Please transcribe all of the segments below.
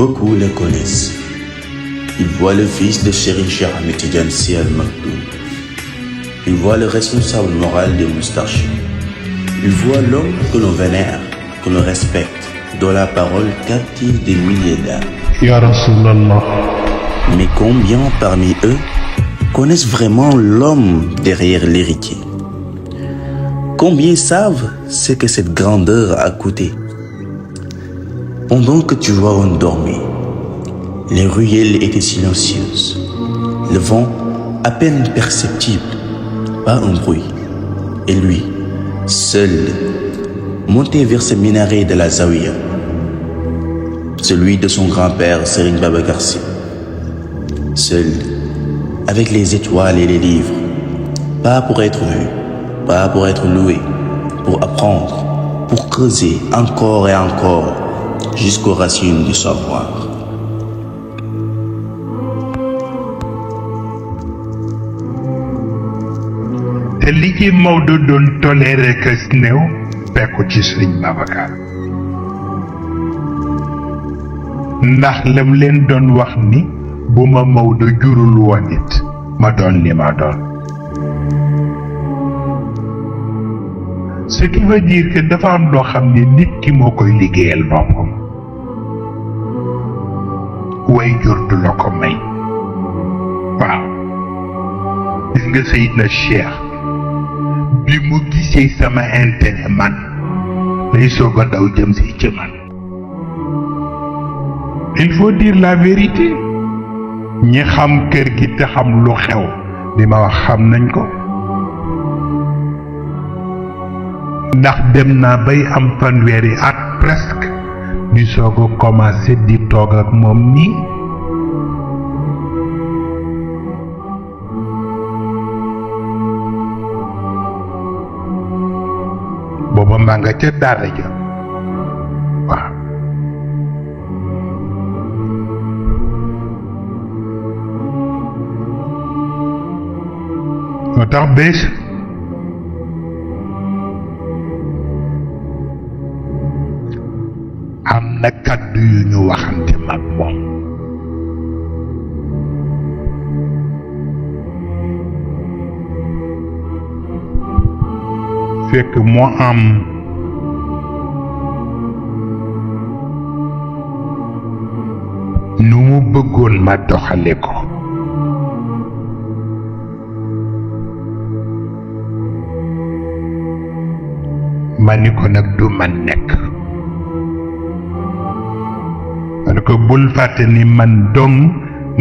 Beaucoup le connaissent. Ils voient le fils de Serigne Cheikh Ahmed Tidiane Sy Al Maktoum. Ils voient le responsable moral des Moustarchidines. Ils voient l'homme que l'on vénère, que l'on respecte, dont la parole captive des milliers d'âmes. Ya Rasulallah. Mais combien parmi eux connaissent vraiment l'homme derrière l'héritier? Combien savent ce que cette grandeur a coûté? Pendant que tu vois on dormait, les ruelles étaient silencieuses. Le vent à peine perceptible, pas un bruit. Et lui, seul, montait vers ce minaret de la Zawiya, celui de son grand-père Serigne Babacar Sy. Seul, avec les étoiles et les livres, pas pour être vu, pas pour être loué, pour apprendre, pour creuser encore et encore jusqu'aux racines du savoir. te li ci Maodo doon toléré kës néew fekku ci Sëriñ Babacar ndax lam leen doon wax ni bu ma Maodo jurul woon it ma doon li ma doon. Ce qui veut dire que dafa am loo xam ne nit ki moo koy liggéeyal boppam way jur du la ko may. waaw gis nga Seydina Cheikh bi mu gisee sama intérêt man lay soog a daw jëm si ci man. Il faut dire la vérité. ñi xam kër gi te xam lu xew li ma wax xam nañ ko. ndax dem naa bay am fanweeri at presque di soog a commencé di toog ak moom nii. booba maa nga ca daara ja waaw. moo tax bés am na kàddu yu ñu waxante mag moom fekk moo am nu mu bëggoon ma doxale ko. ma ni ko nag du man nekk. ma ni ko bul fàtte ni man dong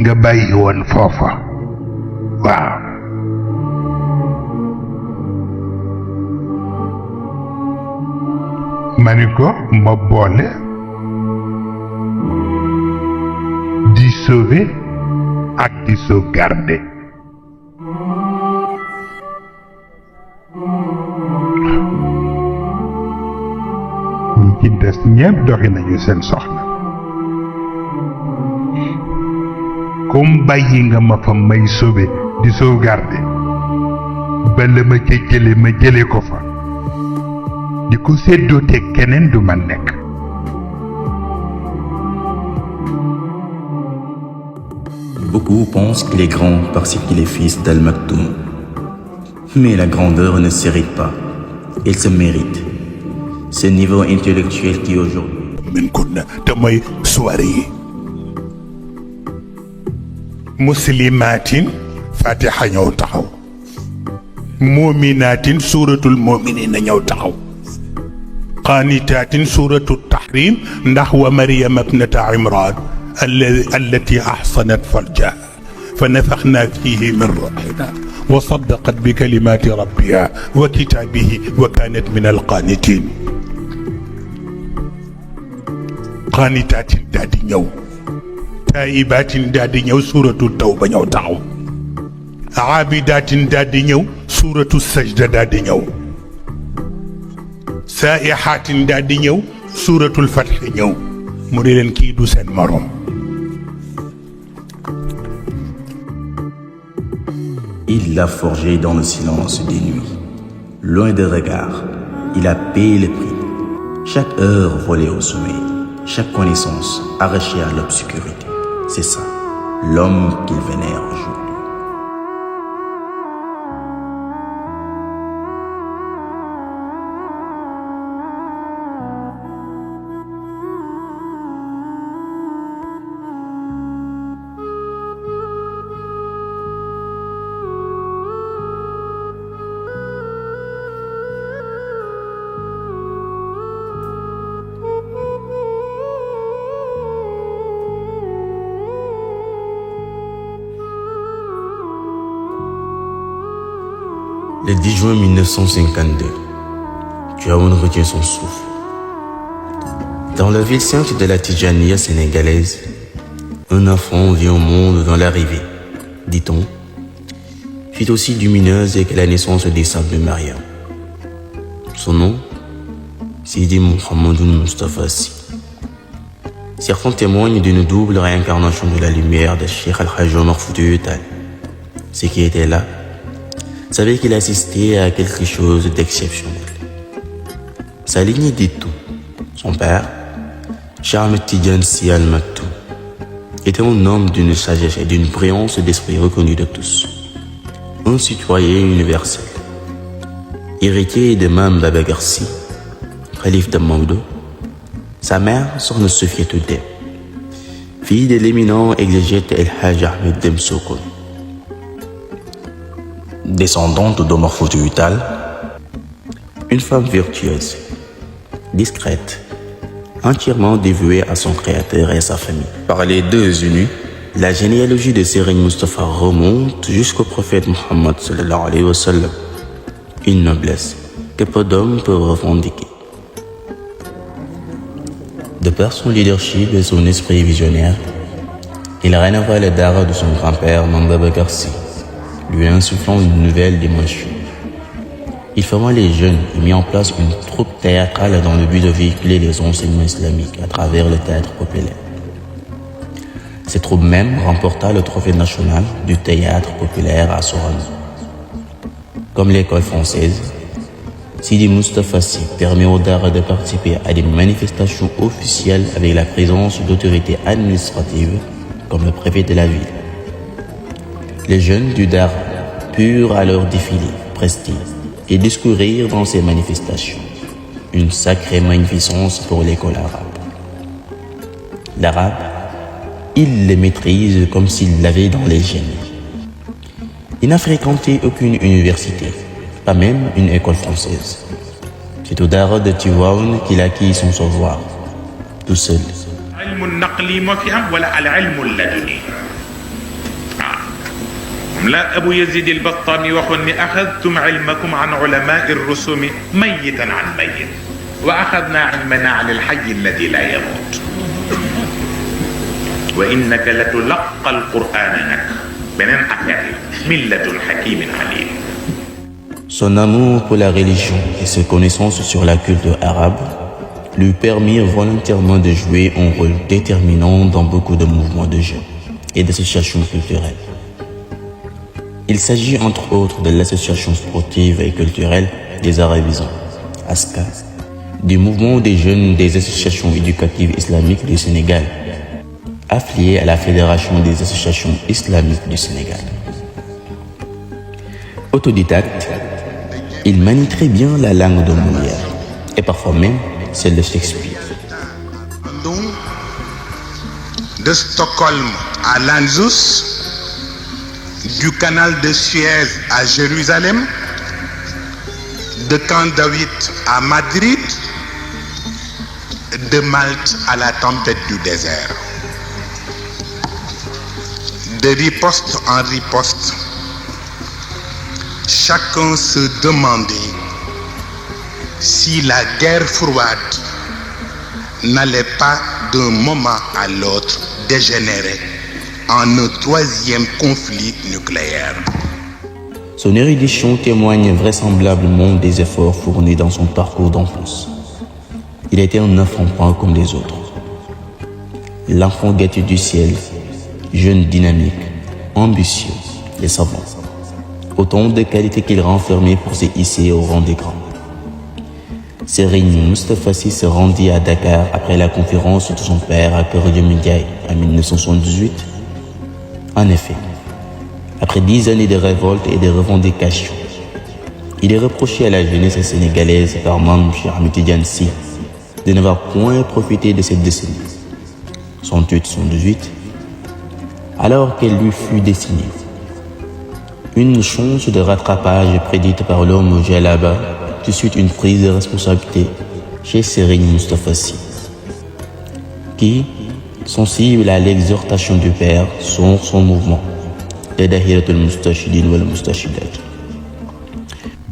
nga bàyyi woon foofa waaw. ma ni ko ma boole di sauver ak di sauvegarder. ñi ci des ñépp doxi nañu seen soxla. comme bàyyi nga ma fa may sauver di sauvegarder ba la ma ca jële ma jële ko fa di ko séddoote keneen du ma nekk. Beaucoup pensent qu'il est grand parce qu'il est fils d'Al Maktoum. Mais la grandeur ne s'hérite pas, elle se mérite. Ce niveau intellectuel qui aujourd'hui min kunna te mooy soirée yi. muslimatin fatiha ñëw taxaw. muminatin suuratul muminina ñëw taxaw. qaanitaatin suuratu tahrim ndax wa Maryam ibnata Imran allati ahsanat farjaha fa nafaxna fihi min ruuhina wa saddaqat bi kalimaati rabbiha wa kitaabihi wa kaanat min alqaanitin. qaanitaatin daal di ñëw. taayibaatin daal di ñëw suuratu tawba ñëw taxaw. aabidaatin daal di ñëw suuratu sajda daal di ñëw. saa'ihaatin daal di ñëw suuratul fatxi ñëw. mu ne leen kii du seen morom. il l'a forgé dans le silence des nuits. Loin des regards, il a payé le prix. Chaque heure volée au sommeil, chaque connaissance arrachée à l'obscurité. C'est ça, l'homme qu'il vénère aujourd'hui. Le 10 juin 1952, Tivaouane retient son souffle. Dans la ville sainte de la Tijaniya sénégalaise, un enfant vient au monde dans l'arrivée, dit-on, fut aussi lumineuse que la naissance des sables de Mariam. Son nom, Sidi Mohamedoun Mustafa Sy. Certains témoignent d'une double réincarnation de la lumière de Cheikh Al-Hajj Omar Foutiyou Tall. Ceux qui étaient là savaient qu'il assistait à quelque chose d'exceptionnel. Sa lignée dit tout. Son père, Cheikh Ahmed Tidiane Sy Al Maktoum, était un homme d'une sagesse et d'une brillance d'esprit reconnue de tous. Un citoyen universel. Héritier de Mame Babacar Sy, calife de Maodo, sa mère, Sokhna Sofiatou Dem, fille de l'éminent exégète El Hadj Ahmed Dem Sokone. Descendante d'Omar Foutiyou Tall, une femme vertueuse, discrète, entièrement dévouée à son créateur et à sa famille. Par les deux unis, la généalogie de Serigne Moustapha remonte jusqu'au prophète Mohammed sallallahu alayhi wa sallam, une noblesse que peu d'hommes peuvent revendiquer. De par son leadership et son esprit visionnaire, il rénova le dara de son grand-père Mame Babacar Sy, lui insufflant une nouvelle dimension. Il forma les jeunes et mit en place une troupe théâtrale dans le but de véhiculer les enseignements islamiques à travers le théâtre populaire. Cette troupe même remporta le trophée national du théâtre populaire à Sorano. Comme l'école française, Sidi Moustapha Sy permet aux Dara de participer à des manifestations officielles avec la présence d'autorités administratives comme le préfet de la ville. Les jeunes du Dara purent alors défiler, prester et discourir dans ces manifestations. Une sacrée magnificence pour l'école arabe. L'arabe, il le maîtrise comme s'il l'avait dans les gènes. Il n'a fréquenté aucune université, pas même une école française. C'est au Dara de Tivaouane qu'il acquit son savoir, tout seul. لا أبو يزيد البطامي وخني أخذتم علمكم عن علماء الرسوم ميتا عن ميت وأخذنا علمنا عن الحي الذي لا يموت وإنك لتلقى القرآن بنين أحيان من لدن حكيم عليم. Son amour pour la religion et ses connaissances sur la culture arabe lui permirent volontairement de jouer un rôle déterminant dans beaucoup de mouvements de jeunes et d'associations culturelles. Il s'agit entre autres de l'association sportive et culturelle des Arabisants, ASCA, du mouvement des jeunes des associations éducatives islamiques du Sénégal, affilié à la Fédération des associations islamiques du Sénégal. Autodidacte, il manie très bien la langue de Molière et parfois même celle de Shakespeare. De Stockholm à Lanzus, du canal de Suez à Jérusalem, de Camp David à Madrid, de Malte à la tempête du désert. De riposte en riposte, chacun se demandait si la guerre froide n'allait pas d'un moment à l'autre dégénérer en un troisième conflit nucléaire. Son érudition témoigne vraisemblablement des efforts fournis dans son parcours d'enfance. Il était un enfant pas comme les autres. L'enfant gâté du ciel, jeune dynamique, ambitieux et savant. Autant de qualités qu'il renfermait pour se hisser au rang des grands. Serigne Moustapha Sy se rendit à Dakar après la conférence de son père à Kër Ndiaye en 1978. En effet, après 10 années de révolte et de revendications, il est reproché à la jeunesse sénégalaise par Mame Cheikh Ahmed Tidiane Sy de n'avoir point profité de cette décennie, 108-118, alors qu'elle lui fut destinée. Une chance de rattrapage prédite par l'homme au djellaba, tout de suite une prise de responsabilité chez Serigne Moustapha Sy, qui, sensible à l'exhortation du père, son mouvement de Dahiratul Moustarchidine wal Moustarchidat.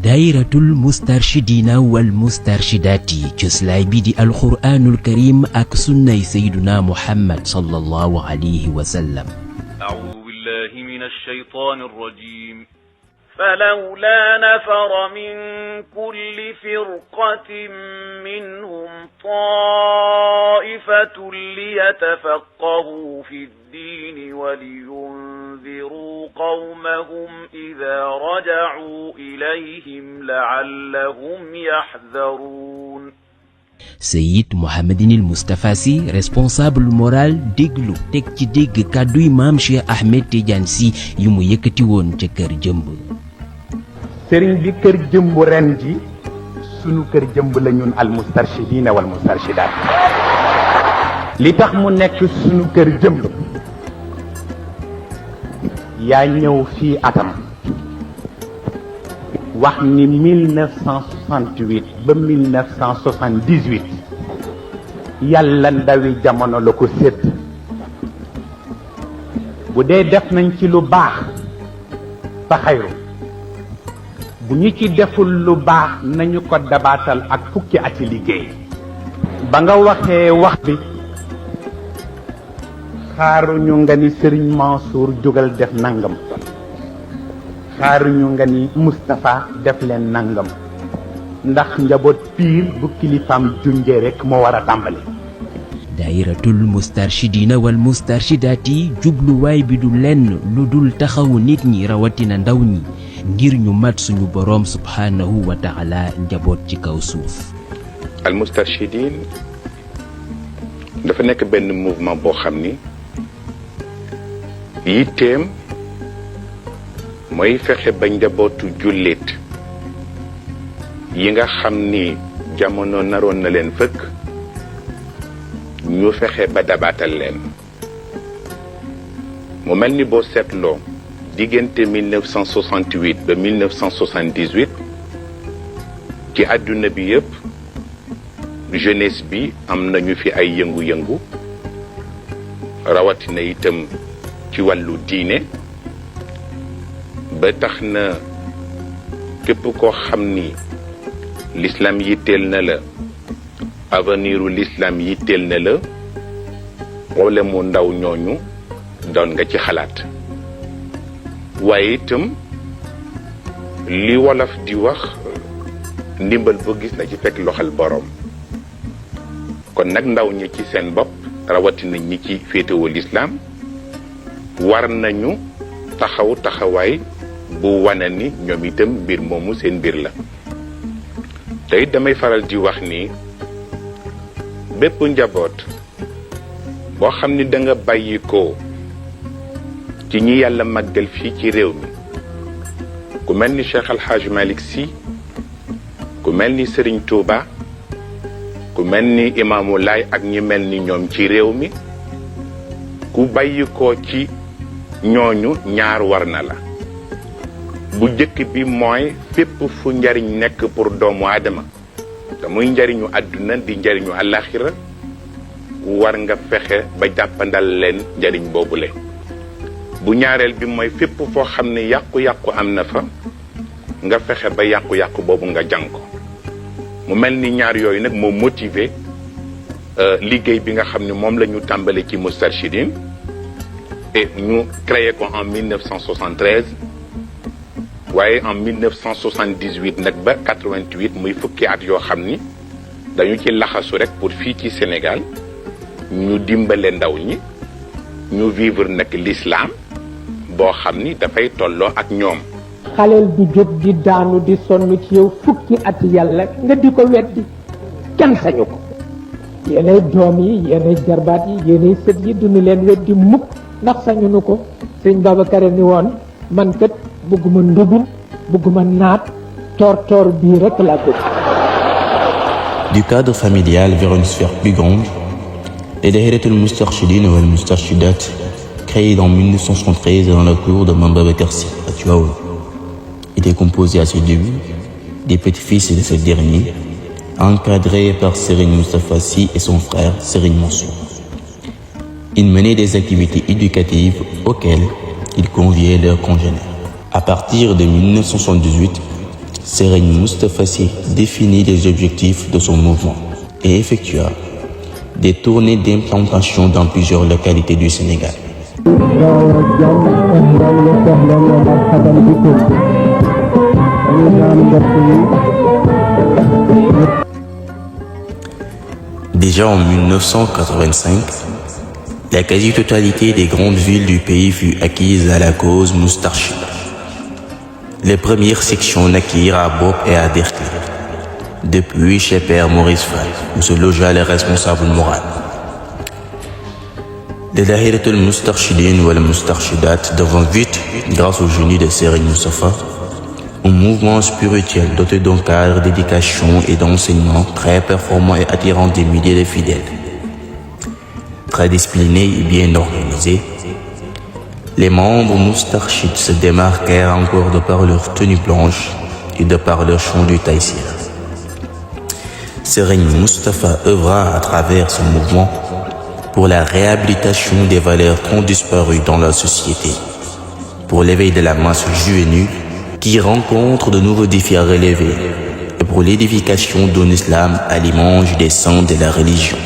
daayiratul mustarshidina wal mustarshidaati cëslaay bi di alquraanul karim ak sunnay sayyiduna muhammad sallallahu alayhi wa sallam. أعوذ بالله من الشيطان الرجيم فلولا نفر من كل فرقة منهم طائفة ليتفقهوا في الدين ولينذروا قومهم إذا رجعوا إليهم لعلهم يحذرون. Seyid Mouhamadinil Moustapha Sy, responsable moral déglu teg ci dégg kàdduy Maam Cheikh Ahmed Tidiane Sy yu mu yëkkati woon ca kër jëmb. sëriñ bi kër jëmb ren ji sunu kër jëmb la ñun al mustarshidina wal mustarshidaat. li tax mu nekk sunu kër jëmb yaa ñëw fii atam wax ni 1968 ba 1978 yàlla ndawi jamono la ko sédd. bu dee def nañ ci lu baax fa xayru, bu ñu ci deful lu baax nañu ko dabaatal ak fukki ati liggéey. ba nga waxee wax bi xaaruñu nga ni Serigne Mansour jógal def nangam, xaaruñu nga ni Moustapha def leen nangam, ndax njaboot piir bu kilifaam junjee rek moo war a tàmbali. daayiratul mustarshidina wal mustarshidaati jubluwaay bi du lenn lu dul taxawu nit ñi rawatina ndaw ñi ngir ñu mat suñu boroom subhaanahu wa taala njaboot ci kaw suuf. al mustarshidin dafa nekk benn mouvement boo xam ni yitteem mooy fexe ba njabootu jullit yi nga xam ni jamono naroon na leen fëkk ñu fexe ba dabaatal leen. mu mel ni boo seetloo diggante 1968 ba 1978 ci àdduna bi yëpp jeunesse bi am nañu fi ay yëngu-yëngu rawatina itam ci wàllu diine ba tax na képp koo xam ni l'islam yitteel na la, aveniru l'islam yitteel na la, problème mu ndaw ñooñu doon nga ci xalaat. waaye itam li wolof di wax ndimbal ba gis na ci fekk loxal boroom. kon nag ndaw ñi ci seen bopp rawatina ñi ci féetewoo l'islam war nañu taxaw taxawaay bu wane ni ñoom itam mbir moomu seen mbir la. te it damay faral di wax ni bépp njaboot boo xam ni da nga bàyyi ko ci ñi yàlla màggal fii ci réew mi, ku mel ni Cheikh Al Hadj Malick Sy, ku mel ni Serigne Touba, ku mel ni Imaamu Laay ak ñi mel ni ñoom ci réew mi, ku bàyyi ko ci ñooñu ñaar war na la. bu jëkk bi mooy fépp fu njariñ nekk pour doomu aadama te muy njariñu àdduna di njariñu àllaaxira war nga fexe ba jàppandal leen njariñ boobule. bu ñaareel bi mooy fépp foo xam ne yàqu-yàqu am na fa nga fexe ba yàqu-yàqu boobu nga jàng ko. mu mel ni ñaar yooyu nag moo motivé liggéey bi nga xam ne moom la ñu tàmbali ci Moustarchidine et ñu créé ko en 1973 waaye en 1978 nag ba 88 muy fukki at yoo xam ni dañu ci laxasu rek pour fii ci Sénégal ñu dimbale ndaw ñi ñu vivre nag l'islam boo xam ni dafay tolloo ak ñoom. xaleel du jóg di daanu di sonn ci yow fukki at yàlla nga di ko weddi kenn sañu ko. yéenay doom yi yéenay jarbaat yi yéenay sët yi duñu leen weddi mukk ndax sañunu ko. sëñ Babacar ni woon man kat bëgguma ndugul bëgguma naat toor bii rek laa bëgg. Du cadre familial vers une sphère plus grande, les Dahiratul Moustarchidine wal Moustarchidat, créés en 1973 dans la cour de Mame Babacar Sy à Tivaouane, étaient composés à ses débuts des petits-fils de ce dernier, encadrés par Serigne Moustapha Sy et son frère Serigne Mansour. Ils menaient des activités éducatives auxquelles ils conviaient leurs congénères. À partir de 1978, Serigne Moustapha Sy définit les objectifs de son mouvement et effectua des tournées d'implantation dans plusieurs localités du Sénégal. Déjà en 1985, la quasi-totalité des grandes villes du pays fut acquise à la cause moustarchide. Les premières sections naquirent à Bopp et à Derklé, depuis chez Père Maurice Fall, où se logea le responsable moral. Les Dahiratul Moustarchidine wal Moustarchidat devint vite, grâce au génie de Serigne Moustapha, un mouvement spirituel doté d'un cadre d'éducation et d'enseignement très performant et attirant des milliers de fidèles. Très disciplinés et bien organisés, les membres moustarchides se démarquèrent encore de par leur tenue blanche et de par leur chant du taïsir. Serigne Moustapha œuvra à travers ce mouvement pour la réhabilitation des valeurs qui ont disparu dans la société, pour l'éveil de la masse juvénile qui rencontre de nouveaux défis à relever et pour l'édification d'un islam à l'image des saints de la religion.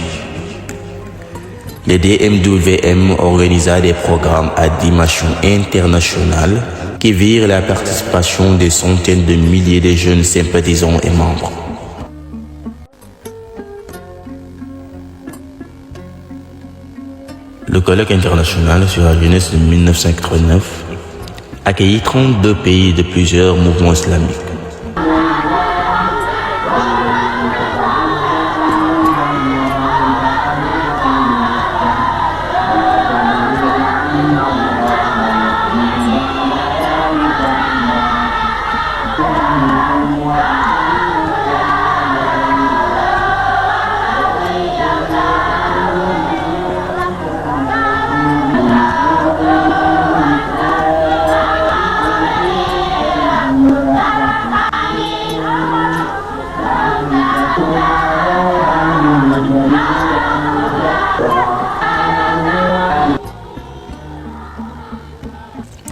Le DMWM organisa des programmes à dimension internationale qui virent la participation des centaines de milliers de jeunes sympathisants et membres. Le colloque international sur la jeunesse de 1989 accueillit 32 pays de plusieurs mouvements islamiques.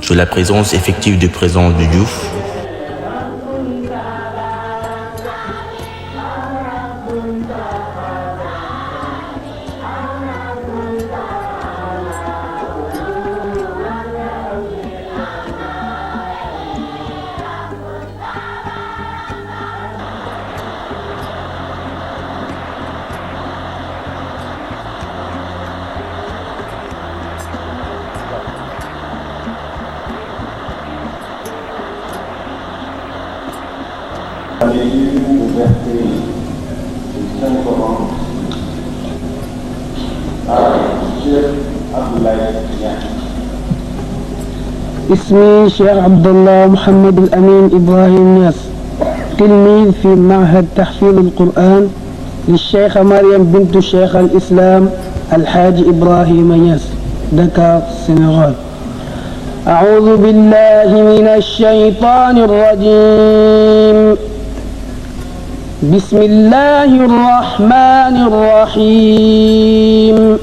Sous la présence effective du président du Diouf, اسمي شيخ عبد الله محمد الأمين إبراهيم ناس، تلميذ في معهد تحفيظ القرآن للشيخة مريم بنت شيخ الإسلام الحاج إبراهيم ناس، دكار السنغال. أعوذ بالله من الشيطان الرجيم. بسم الله الرحمن الرحيم.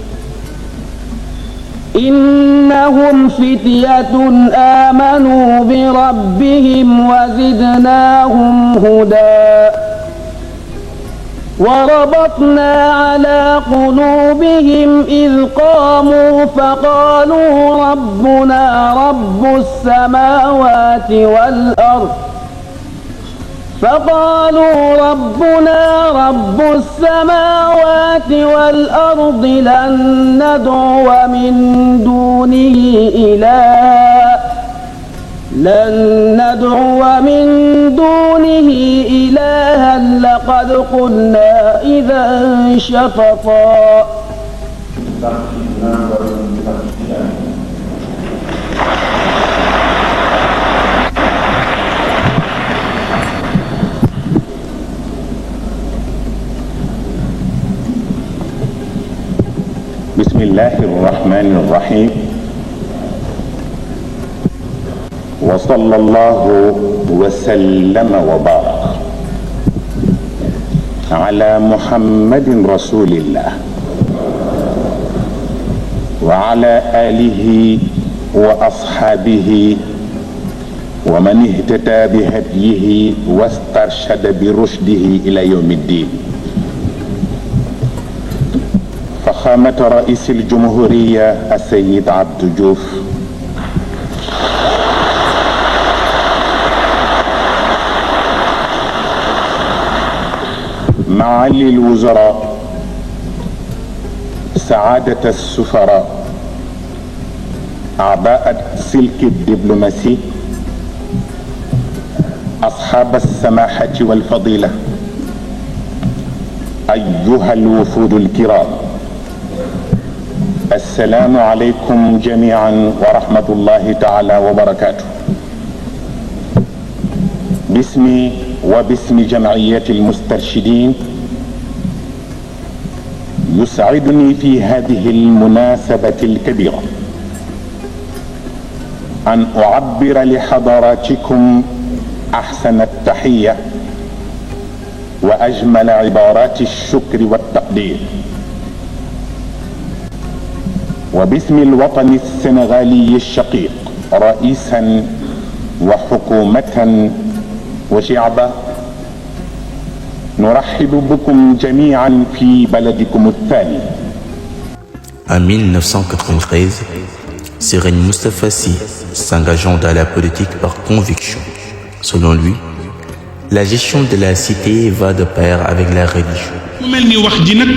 إنهم فتية آمنوا بربهم وزدناهم هدى وربطنا على قلوبهم إذ قاموا فقالوا ربنا رب السماوات والأرض لن ندعو من دونه إلها لن ندعو من دونه إلها لقد قلنا إذا شططا بسم الله الرحمن الرحيم وصلى الله وسلم وبارك على محمد رسول الله وعلى آله وأصحابه ومن اهتدى بهديه واسترشد برشده إلى يوم الدين. فخامة رئيس الجمهورية السيد عبد جوف، معالي الوزراء، سعادة السفراء، أعضاء السلك الدبلوماسي، أصحاب السماحة والفضيلة، أيها الوفود الكرام، السلام عليكم جميعا ورحمة الله تعالى وبركاته. باسمي وباسم جمعية المسترشدين يسعدني في هذه المناسبة الكبيرة أن أعبر لحضراتكم أحسن التحية وأجمل عبارات الشكر والتقدير، وباسم الوطن السنغالي الشقيق رئيسا وحكومة وشعبا نرحب بكم جميعا في بلدكم الثاني. En 1993, Serigne Moustapha Sy s'engageant dans la politique par conviction. Selon lui, la gestion de la cité va de pair avec la religion. mu mel ni wax ji nag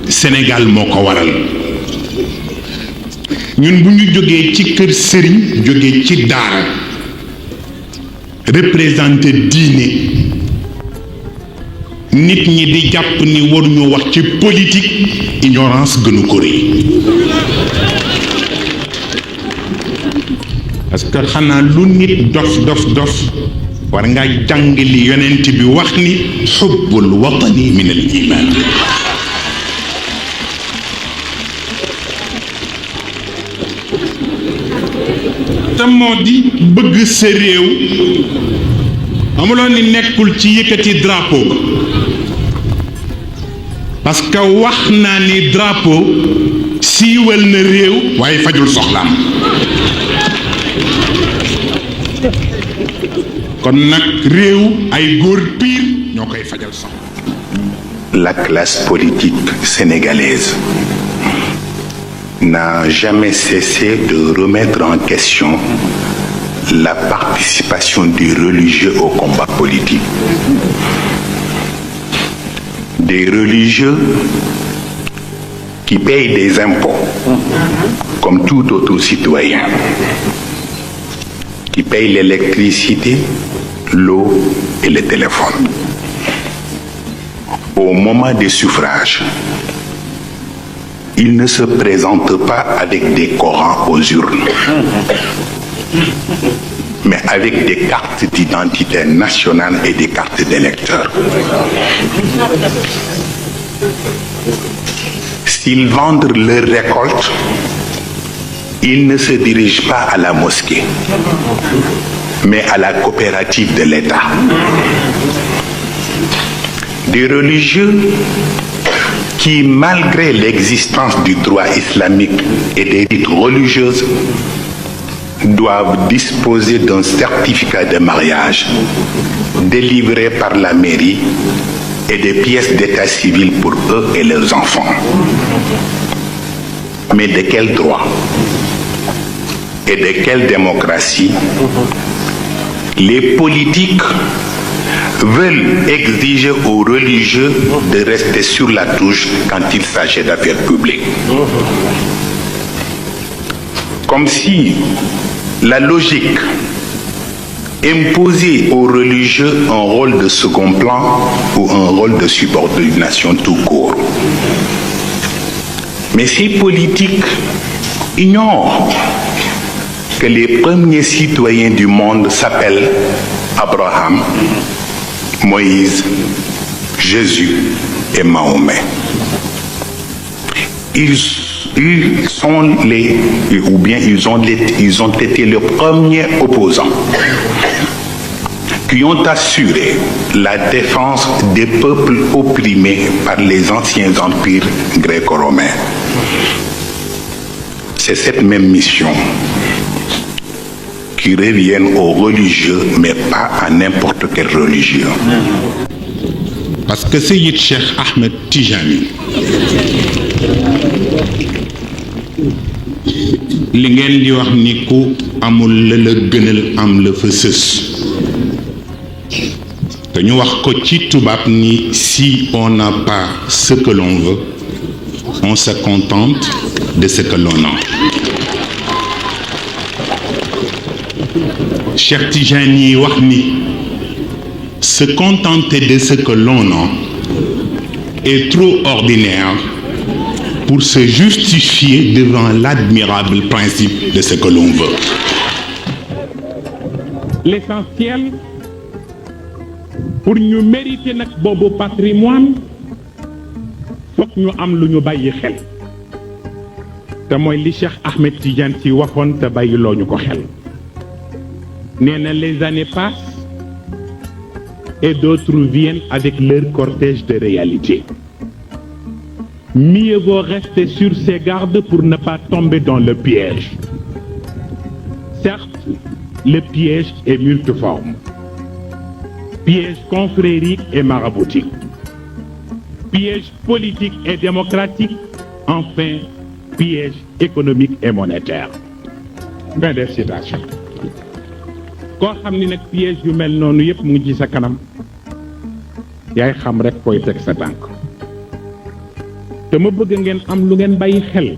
Sénégal moo ko waral ñun bu ñu jógee ci kër sëriñ jógee ci daara représenté diine nit ñi di jàpp ni waruñu wax ci politique ignorance gënu ko rëy parce que xanaa lu nit dof war nga jàng li yonent bi wax ni xubbul watani min al iman. te moo di bëgg sa réew amuloon ni nekkul ci yëkkati drapeau ba parce que wax naa ni drapeau siiwal na réew waaye fajul soxlaam kon nag réew ay góor piir ñoo koy fajal soxla. La classe politique sénégalaise n'a jamais cessé de remettre en question la participation des religieux au combat politique. Des religieux qui payent des impôts comme tout autre citoyen, qui payent l'électricité, l'eau et le téléphone. Au moment des suffrages, ils ne se présentent pas avec des Corans aux urnes, mais avec des cartes d'identité nationale et des cartes d'électeurs. S'ils vendent leur récolte, ils ne se dirigent pas à la mosquée, mais à la coopérative de l'État. Des religieux qui, malgré l'existence du droit islamique et des rites religieuses, doivent disposer d'un certificat de mariage délivré par la mairie et des pièces d'état civil pour eux et leurs enfants. Mais de quel droit et de quelle démocratie les politiques veulent exiger aux religieux de rester sur la touche quand il s'agit d'affaires publiques? Comme si la logique imposait aux religieux un rôle de second plan ou un rôle de subordination tout court. Mais ces politiques ignorent que les premiers citoyens du monde s'appellent Abraham, Moïse, Jésus et Mahomet. Ils ont été les premiers opposants qui ont assuré la défense des peuples opprimés par les anciens empires gréco-romains. C'est cette même mission qui revient aux religieux, mais pas à n'importe quel religieux. Parce que Seyid Cheikh Ahmed Tijani li ngeen di wax ni ku amul la la gënal am la fa sës te ñu wax ko ci tubaab ni si on n'a pas ce que l'on veut on se contente de ce que l'on a. Cheikh Tijani wax ni se contenter de ce que l'on a est trop ordinaire pour se justifier devant l'admirable principe de ce que l'on veut. L'essentiel pour ñu mériter nag boobu patrimoine fokk ñu am lu ñu bàyyi xel te mooy li Cheikh Ahmed Tidiane ci waxoon te bàyyiloo ñu ko xel nee na les années passent et d'autres viennent avec leur cortège de réalité. Mieux vaut rester sur ses gardes pour ne pas tomber dans le piège. Certes, le piège est multiforme. Piège confrérique et maraboutique. Piège politique et démocratique. Enfin, piège économique et monétaire. Fin de citation. Koo xam ni nag piège yu mel noonu yëpp mu ngi ci sa kanam yaay xam rek koy teg sa tànk te ma bëgg ngeen am lu ngeen bàyyi xel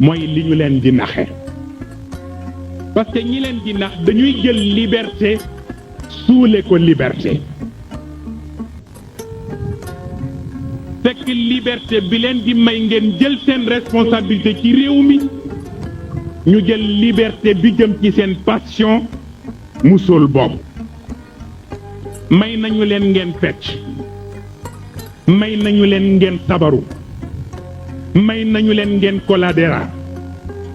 mooy li ñu leen di naxe parce que ñi leen di nax dañuy jël liberté suule ko liberté fekk liberté bi leen di may ngeen jël seen responsabilité ci réew mi ñu jël liberté bi jëm ci seen passion musul boobu may nañu leen ngeen fecc may nañu leen ngeen sabaru may nañu leen ngeen koladera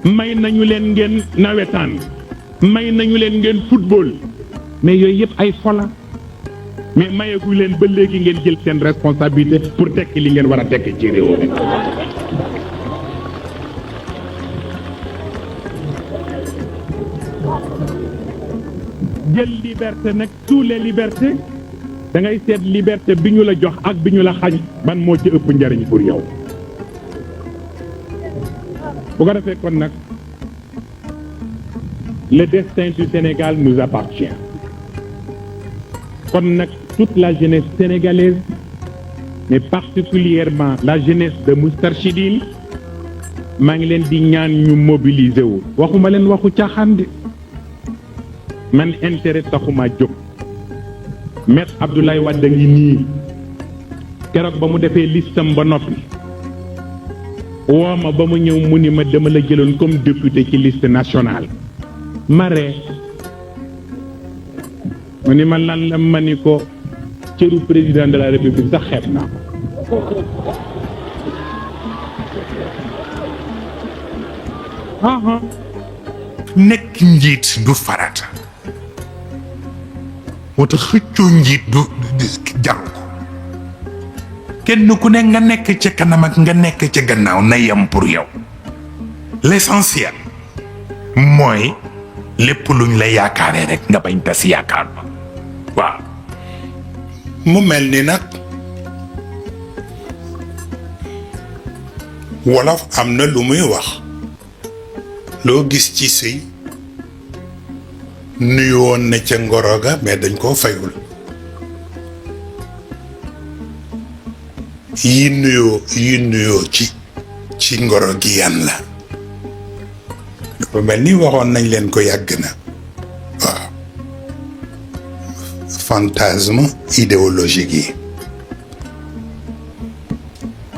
may nañu leen ngeen nawetaan may nañu leen ngeen football mais yooyu yëpp ay fola mais mayeegu leen ba léegi ngeen jël seen responsabilité pour tekki li ngeen war a tekki ci réew mi jël liberté nag tous les libertés da ngay seet liberté bi ñu la jox ak bi ñu la xañ ban moo ci ëpp njariñ pour yow bu ko defee kon nag le destin du Sénégal nous appartient kon nag toute la jeunesse sénégalaise mais particulièrement la jeunesse de Moustarchidine maa ngi leen di ñaan ñu mobiliser wu waxuma leen waxu caaxaan de man intérêt taxuma jóg Maître Abdoulaye Wade ngi nii keroog ba mu defee listam ba noppi woo ma ba mu ñëw mu ni ma dama la jëloon comme député ci liste nationale ma ree mu ni ma lan la ma ni ko cëru président de la république sax xeeb naa ko nekk njiit du farata moo tax xëccoo njiit du jaru ko kenn ku ne nga nekk ca kanam ak nga nekk ca gannaaw na yem pour yow l'essentiel mooy lépp luñ la yaakaaree rek nga bañ tas yaakaar ba waaw mu mel ni nag wolof am na lu muy wax loo gis ci sëy nuyu woon na ca ngoro ga mais dañ koo fayul yi nuyoo ci ngoro gi yan la dafa mel ni waxoon nañ leen ko yàgg na waaw fantasme idéologique yi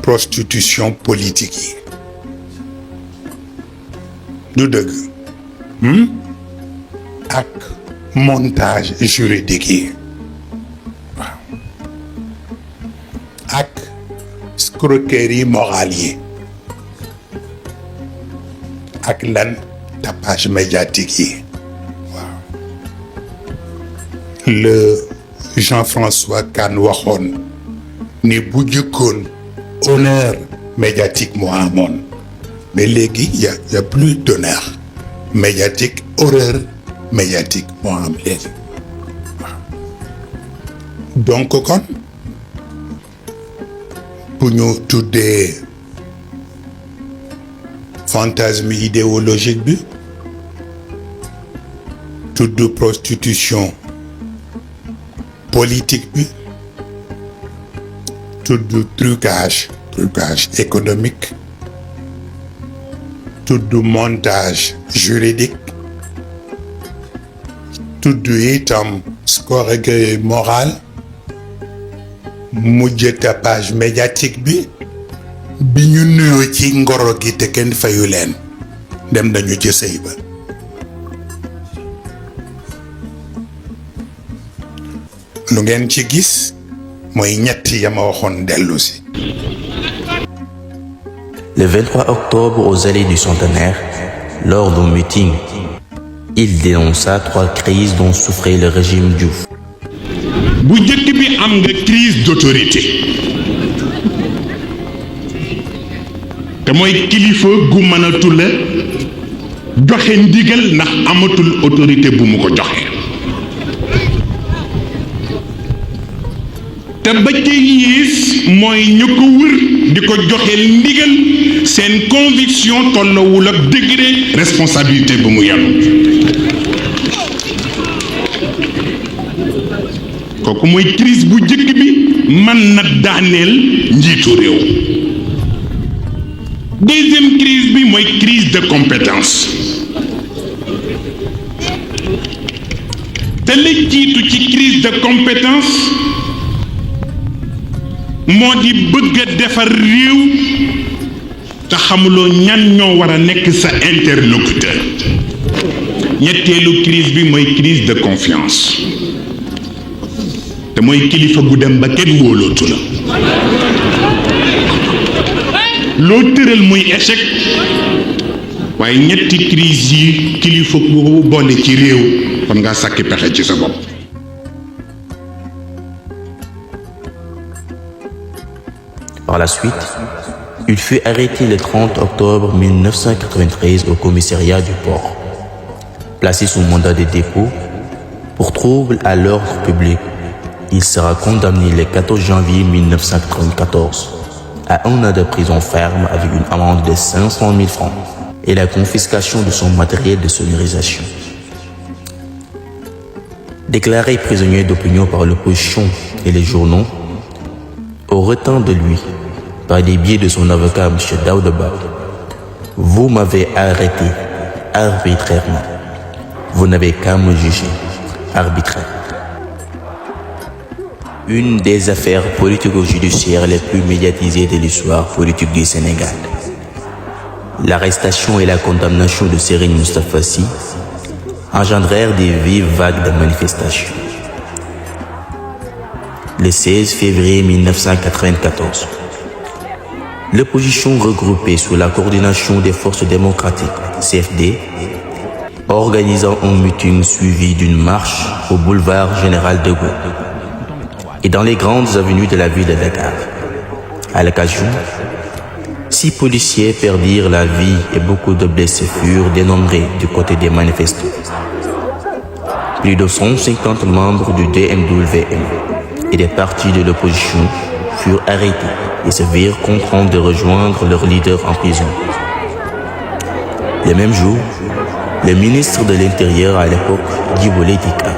prostitution politique yi du dëgg ak montage juridique yi waaw ak escroquerie morale yi ak lan tapage médiatique yi waaw le Jean-François Kahn waxoon ni bu jëkkoon honneur médiatique moo amoon mais léegi y a plus d'honneur médiatique horreur médiatique moo am léegi waaw donc kon bu ñu tuddee fantasme idéologique bi tudd prostitution politique bi tudd trucage économique tudd montage juridique tudd itam escroquerie morale mujj tapage médiatique bi ñu nuyoo ci ngoro gi te kenn fayu leen dem nañu ci sëy ba lu ngeen ci gis mooy ñetti ya ma waxoon dellu si. Le 23 octobre, aux allées du Centenaire, lors d'un meeting, il dénonça 3 crises dont souffrait le régime Diouf. bu njëkk bi am nga crise d'autorité te mooy kilifa gu mënatul la joxe ndigal ndax amatul autorité bu mu ko joxe te ba ca yiis mooy ñu ko wër di ko joxe ndigal seen conviction tollowul ak degré responsabilité bu mu yanu kooku mooy crise bu njëkk bi mën na daaneel njiitu réew deuxième crise bi mooy crise de compétence te la jiitu ci crise de compétence moo di bëgg a defar réew te xamuloo ñan ñoo war a nekk sa interlocuteur ñetteelu crise bi mooy crise de confiance te mooy kilifa gu dem ba kenn wóolootu la loo tëral muy échec waaye ñetti crise yi kilifa gu boole ci réew kon nga sàkki pexe ci sa bopp. Par la suite, il fut arrêté le 30 octobre 1993 au commissariat du port, placé sous mandat de dépôt pour trouble à l'ordre public. Il sera condamné le 14 janvier 1994 à 1 an de prison ferme avec une amende de 500 000 francs et la confiscation de son matériel de sonorisation. Déclaré prisonnier d'opinion par l'opposition et les journaux, au retard de lui, par des biais de son avocat M. Daoudaba, vous m'avez arrêté arbitrairement. Vous n'avez qu'à me juger arbitrairement. Une des affaires politico-judiciaires les plus médiatisées de l'histoire politique du Sénégal. L'arrestation et la condamnation de Serigne Moustapha Sy engendrèrent des vives vagues de manifestations. Le 16 février 1994, l'opposition regroupée sous la coordination des forces démocratiques, CFD, organisant un meeting suivi d'une marche au boulevard Général de Gaulle et dans les grandes avenues de la ville de Dakar. À l'occasion, 6 policiers perdirent la vie et beaucoup de blessés furent dénombrés du côté des manifestants. Plus de 150 membres du DMWM et des partis de l'opposition furent arrêtés et se virent contraints de rejoindre leur leader en prison. Le même jour, le ministre de l'Intérieur à l'époque, Djibo Leyti Ka,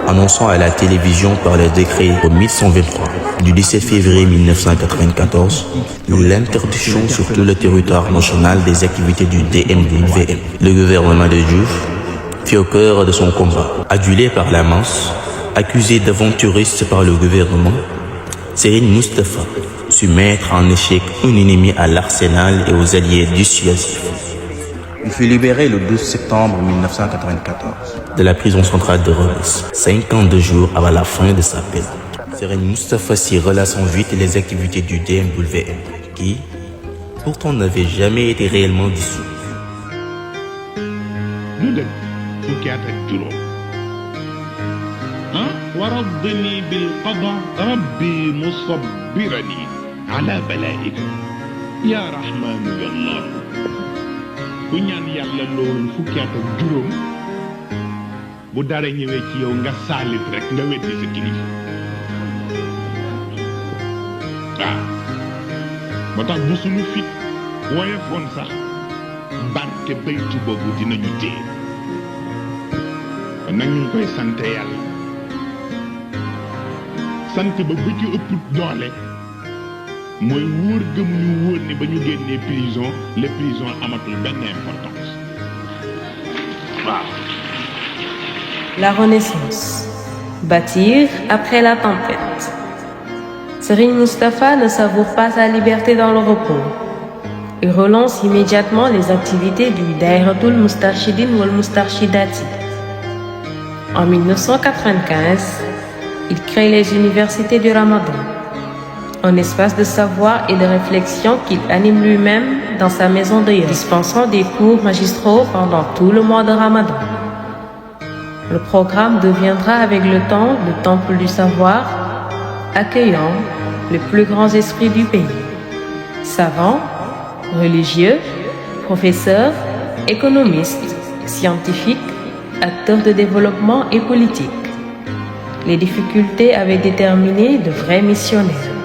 annonçant à la télévision par le décret 1123 du 17 février 1994 l'interdiction sur tout le territoire national des activités du DMWM. Le gouvernement de Diouf fit au cœur de son combat. Adulé par la masse, accusé d'aventuriste par le gouvernement, Serigne Moustapha sut mettre en échec un ennemi à l'arsenal et aux alliés dissuasifs. Il fut libéré le 12 septembre 1994 de la prison centrale de Rebeuss, 52 jours avant la fin de sa peine. Serigne Moustapha Sy relâche vite les activités du DMWM, qui pourtant n'avaient jamais été réellement dissous. ورضني بالقضاء ربي مصبرني على بلائك يا رحمن يا الله ku ñaan yàlla loolu fukki at ak juróom bu dara ñëwee ci yow nga saalit rek nga weddi sa kilifa waaw moo tax bu suñu fit woyofoon sax barke baytu boobu dinañu téye kon nag ñu ngi koy sant yàlla sant ba bu ci ëpp doole mooy wóor gëm ñu wóor ni ba ñu génnee prison les prisons amatul benn importance waaw. La Renaissance. Bâtir après la tempête. Serigne Moustapha ne savoure pas sa liberté dans le repos. Il relance immédiatement les activités du Daïratul Moustarchidine wal Moustarchidati. En 1995, il crée les universités du Ramadan, un espace de savoir et de réflexion qu'il anime lui-même dans sa maison de Yoff, dispensant des cours magistraux pendant tout le mois de Ramadan. Le programme deviendra avec le temps le temple du savoir, accueillant les plus grands esprits du pays. Savants, religieux, professeurs, économistes, scientifiques, acteurs de développement et politiques. Les difficultés avaient déterminé de vrais missionnaires.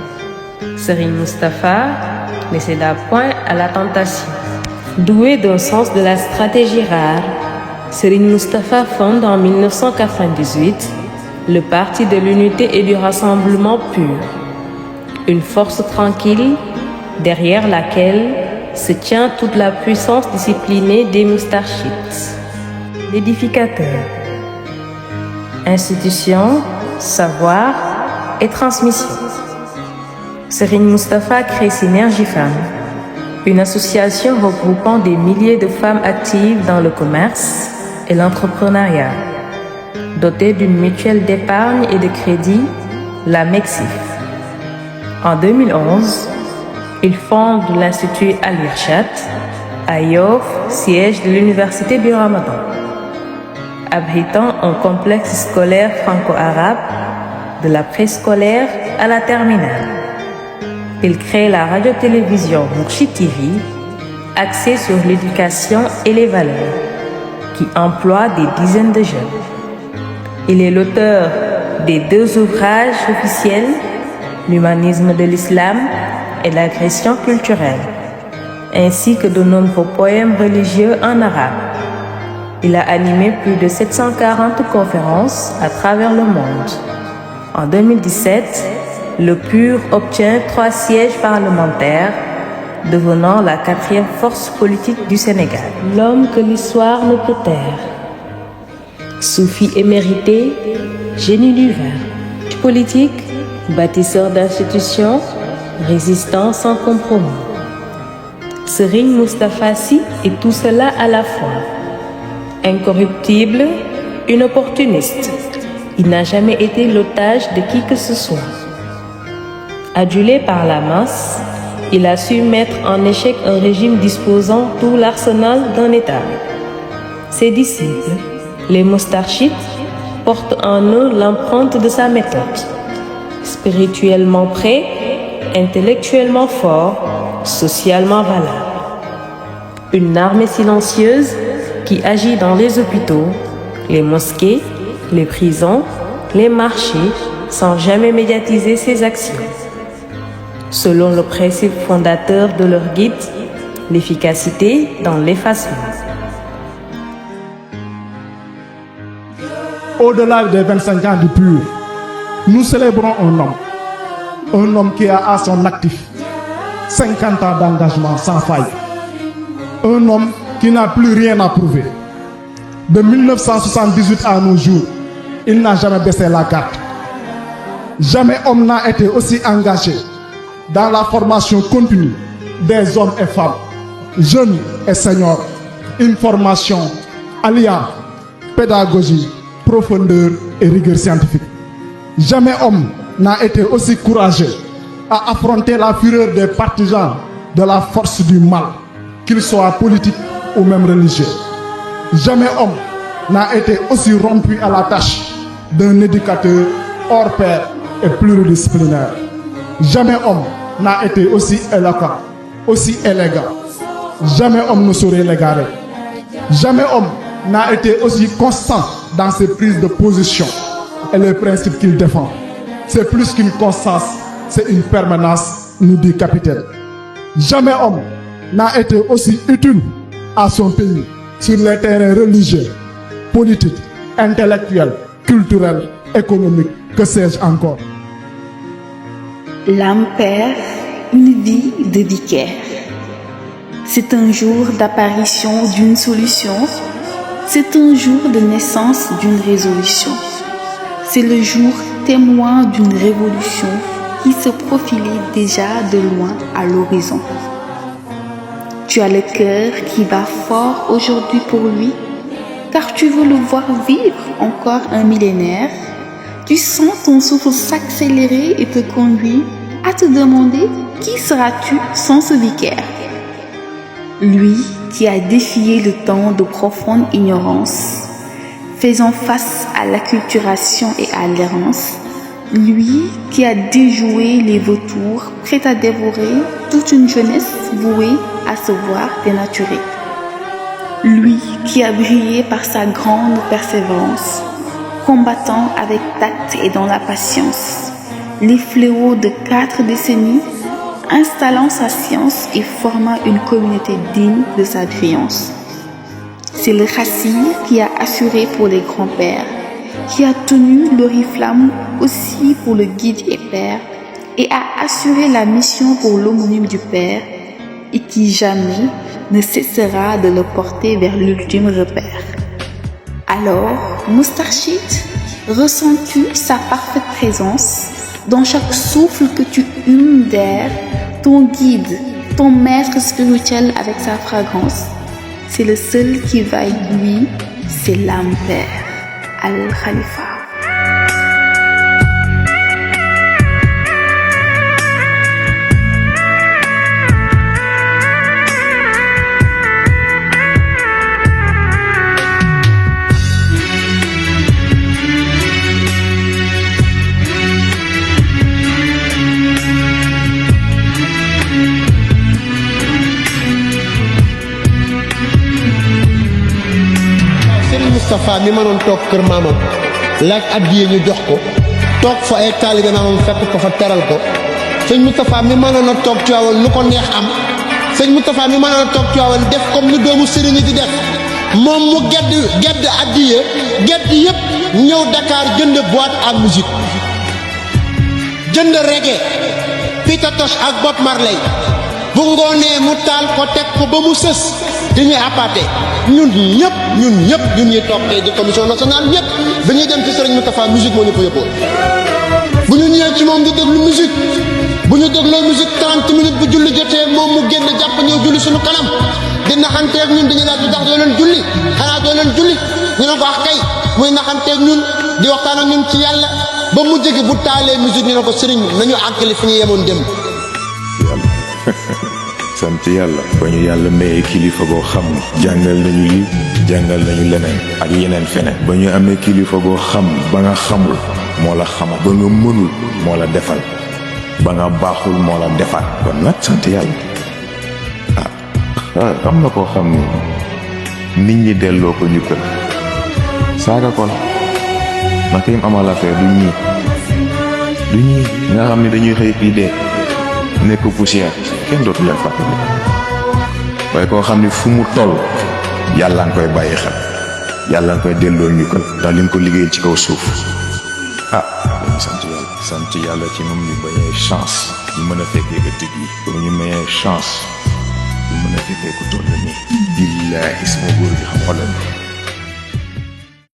Serigne Moustapha ne céda point à la tentation. Doué d'un sens de la stratégie rare, Serigne Moustapha fonde en 1998 le Parti de l'Unité et du Rassemblement pur, une force tranquille derrière laquelle se tient toute la puissance disciplinée des Moustarchites. L'édificateur. Institution, savoir et transmission. Serigne Moustapha crée Synergie Femmes, une association regroupant des milliers de femmes actives dans le commerce et l'entrepreneuriat. Dotée d'une mutuelle d'épargne et de crédit, la MEXIF. En 2011, il fonde l'Institut Al-Irshad à Yoff, siège de l'Université du Ramadan. Abritant un complexe scolaire franco-arabe de la préscolaire à la terminale. Il crée la radio-télévision Mourchid TV, axée sur l'éducation et les valeurs, qui emploie des dizaines de jeunes. Il est l'auteur des 2 ouvrages officiels, L'humanisme de l'islam et l'agression culturelle, ainsi que de nombreux poèmes religieux en arabe. Il a animé plus de 740 conférences à travers le monde. En 2017, le PUR obtient 3 sièges parlementaires, devenant la 4e force politique du Sénégal. L'homme que l'histoire ne peut taire. Soufi émérité, génie du vin. Politique, bâtisseur d'institutions, résistant sans compromis. Serigne Moustapha Sy est tout cela à la fois. Incorruptible, inopportuniste. Il n'a jamais été l'otage de qui que ce soit. Adulé par la masse, il a su mettre en échec un régime disposant tout l'arsenal d'un État. Ses disciples, les Moustarchites, portent en eux l'empreinte de sa méthode. Spirituellement prêt, intellectuellement fort, socialement valable. Une armée silencieuse qui agit dans les hôpitaux, les mosquées, les prisons, les marchés, sans jamais médiatiser ses actions. Selon le principe fondateur de leur guide, l'efficacité dans l'effacement. au-delà des 25 ans du PUR, nous célébrons un homme qui a à son actif 50 ans d'engagement sans faille, un homme qui n'a plus rien à prouver. De 1978 à nos jours, il n'a jamais baissé la carte. Jamais homme n'a été aussi engagé dans la formation continue des hommes et femmes, jeunes et seniors. Une formation alliant pédagogie, profondeur et rigueur scientifique. Jamais homme n'a été aussi courageux à affronter la fureur des partisans de la force du mal, qu'ils soient politiques ou même religieux. Jamais homme n'a été aussi rompu à la tâche d'un éducateur hors pair et pluridisciplinaire. Jamais homme n'a été aussi éloquent, aussi élégant. Jamais homme ne saurait l'égarer. Jamais homme n'a été aussi constant dans ses prises de position et les principes qu'il défend. C'est plus qu'une constance, c'est une permanence, nous dit capitaine. Jamais homme n'a été aussi utile à son pays sur les terrains religieux, politiques, intellectuels, culturels, économiques, que sais-je encore. L'âme perd une vie de vicaire. C'est un jour d'apparition d'une solution. C'est un jour de naissance d'une résolution. C'est le jour témoin d'une révolution qui se profilait déjà de loin à l'horizon. Tu as le cœur qui bat fort aujourd'hui pour lui, car tu veux le voir vivre encore un millénaire. Tu sens ton souffle s'accélérer et te conduire à te demander qui seras-tu sans ce vicaire. Lui qui a défié le temps de profonde ignorance, faisant face à l'acculturation et à l'errance. Lui qui a déjoué les vautours, prêt à dévorer toute une jeunesse vouée à se voir dénaturée. Lui qui a brillé par sa grande persévérance, combattant avec tact et dans la patience les fléaux de 4 décennies, installant sa science et formant une communauté digne de sa brillance. C'est le Rassir qui a assuré pour les grands-pères, qui a tenu l'oriflamme aussi pour le guide et père, et a assuré la mission pour l'homonyme du Père, et qui jamais ne cessera de le porter vers l'ultime repère. Alors, Moustarchid, ressens-tu sa parfaite présence dans chaque souffle que tu humes d'air, ton guide, ton maître spirituel avec sa fragrance? C'est le seul qui vaille lui, c'est l'âme père, Al-Khalifa. Moustapha mi mënoon toog kër maamam laaj addiye ñu jox ko toog fa ay taalibe maamam fekk ko fa teral ko sëñ Moustapha mi mënoon a toog Tiwaawan lu ko neex am sëñ Moustapha mi mënoon a toog Tiwaawan def comme ni doomu sëriñ yi di def moom mu gedd addiye gedd yëpp ñëw Dakar jënd boîte à musique jënd reggae Peter Tosh ak Bob Marley bu ngoonee mu taal ko teg ko ba mu sës di ñuy appâté ñun ñëpp ñuy toog tey di commission nationale ñëpp dañuy dem ci Serigne Moustapha musique moo ñu ko yóbboo bu ñu ñëwee ci moom di déglu musique bu ñu dégloo musique 30 minutes bu julli jotee moom mu génn jàpp ñëw julli suñu kanam di naxanteeg ñun dañuy laaj lu tax doo leen julli xanaa doo leen julli ñu ne ko wax kay muy naxanteeg ñun di waxtaan ak ñun ci yàlla ba mu jege bu taalee musique ñu ne ko Serigne nañu àggali fi ñu yemoon dem. sant yàlla ba ñu yàlla mayee kilifa goo xam ni jàngal nañu lii jàngal nañu leneen ak yeneen feneen ba ñu amee kilifa goo xam ba nga xamul moo la xamal ba nga mënul moo la defal ba nga baaxul moo la defal kon nag sant yàlla am na koo xam ni nit ñi delloo ko ñu kër saaga ko la ndax ki mu amal affaire du ñii nga xam ni dañuy xëy fii dee nekk poussière kenn dootu leen fàttali waaye koo xam ni fu mu toll yàlla nga koy bàyyi xel yàlla nga koy delloo ñu ko ndax li nga ko liggéeyal ci kaw suuf dañu sant yàlla ci moom ñu bañee chance ñu mën a fekkee ëttëg yi pour ñu mayee chance ñu mën a fekkee ku toll nii billaahi sama góor gi xam xoolal